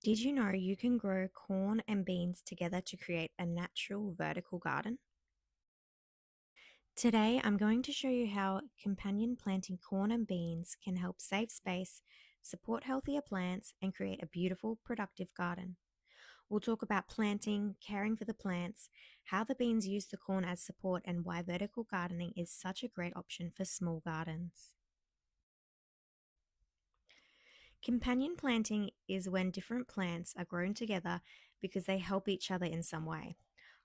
Did you know you can grow corn and beans together to create a natural vertical garden? Today, I'm going to show you how companion planting corn and beans can help save space, support healthier plants, and create a beautiful, productive garden. We'll talk about planting, caring for the plants, how the beans use the corn as support, and why vertical gardening is such a great option for small gardens. Companion planting is when different plants are grown together because they help each other in some way.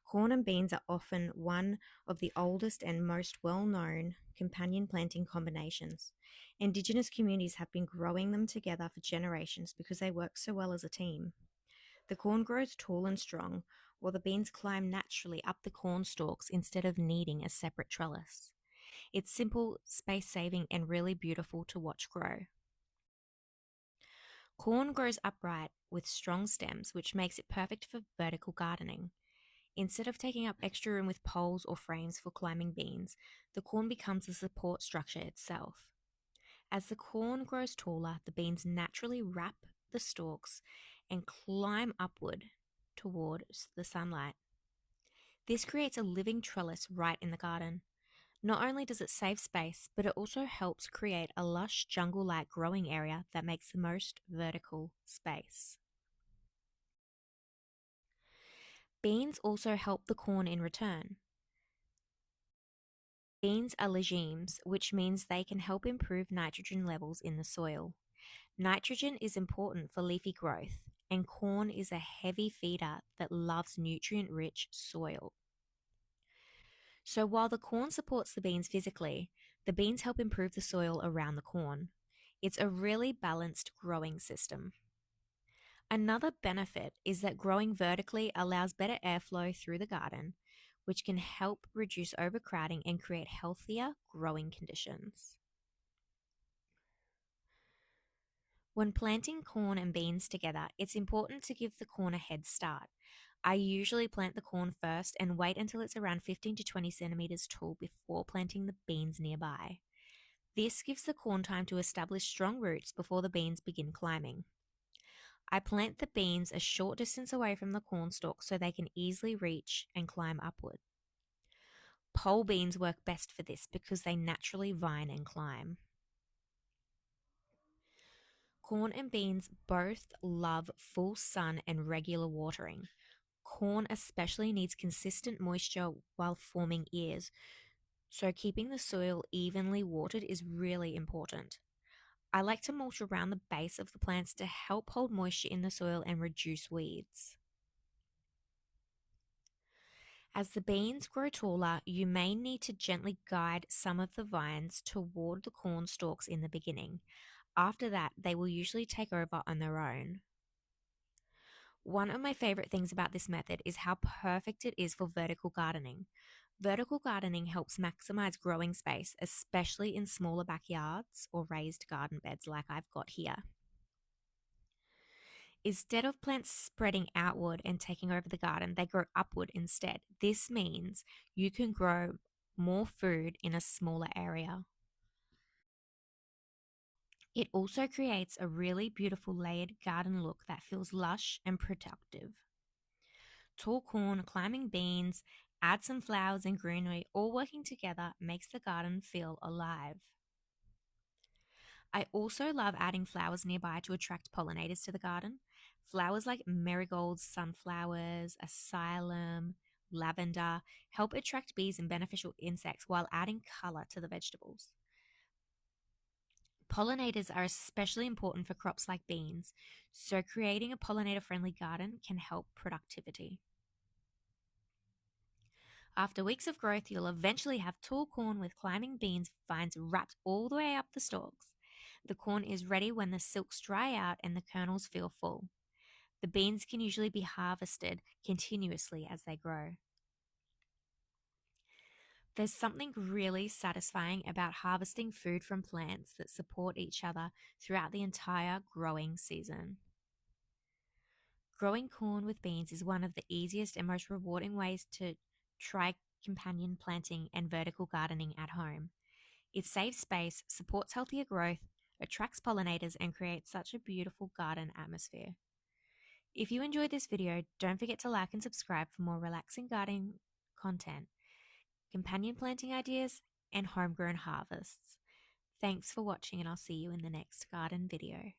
Corn and beans are often one of the oldest and most well known companion planting combinations. Indigenous communities have been growing them together for generations because they work so well as a team. The corn grows tall and strong, while the beans climb naturally up the corn stalks instead of needing a separate trellis. It's simple, space saving, and really beautiful to watch grow. Corn grows upright with strong stems, which makes it perfect for vertical gardening. Instead of taking up extra room with poles or frames for climbing beans, the corn becomes the support structure itself. As the corn grows taller, the beans naturally wrap the stalks and climb upward towards the sunlight. This creates a living trellis right in the garden. Not only does it save space, but it also helps create a lush jungle-like growing area that makes the most vertical space. Beans also help the corn in return. Beans are legumes, which means they can help improve nitrogen levels in the soil. Nitrogen is important for leafy growth, and corn is a heavy feeder that loves nutrient-rich soil. So while the corn supports the beans physically, the beans help improve the soil around the corn. It's a really balanced growing system. Another benefit is that growing vertically allows better airflow through the garden, which can help reduce overcrowding and create healthier growing conditions. When planting corn and beans together, it's important to give the corn a head start. I usually plant the corn first and wait until it's around 15 to 20 centimeters tall before planting the beans nearby. This gives the corn time to establish strong roots before the beans begin climbing. I plant the beans a short distance away from the corn stalk so they can easily reach and climb upward. Pole beans work best for this because they naturally vine and climb. Corn and beans both love full sun and regular watering. Corn especially needs consistent moisture while forming ears, so keeping the soil evenly watered is really important. I like to mulch around the base of the plants to help hold moisture in the soil and reduce weeds. As the beans grow taller, you may need to gently guide some of the vines toward the corn stalks in the beginning. After that, they will usually take over on their own. One of my favorite things about this method is how perfect it is for vertical gardening. Vertical gardening helps maximize growing space, especially in smaller backyards or raised garden beds like I've got here. Instead of plants spreading outward and taking over the garden, they grow upward instead. This means you can grow more food in a smaller area. It also creates a really beautiful layered garden look that feels lush and productive. Tall corn, climbing beans, add some flowers and greenery, all working together makes the garden feel alive. I also love adding flowers nearby to attract pollinators to the garden. Flowers like marigolds, sunflowers, asylum, lavender help attract bees and beneficial insects while adding color to the vegetables. Pollinators are especially important for crops like beans, so creating a pollinator-friendly garden can help productivity. After weeks of growth, you'll eventually have tall corn with climbing beans vines wrapped all the way up the stalks. The corn is ready when the silks dry out and the kernels feel full. The beans can usually be harvested continuously as they grow. There's something really satisfying about harvesting food from plants that support each other throughout the entire growing season. Growing corn with beans is one of the easiest and most rewarding ways to try companion planting and vertical gardening at home. It saves space, supports healthier growth, attracts pollinators, and creates such a beautiful garden atmosphere. If you enjoyed this video, don't forget to like and subscribe for more relaxing gardening content, companion planting ideas, and homegrown harvests. Thanks for watching, and I'll see you in the next garden video.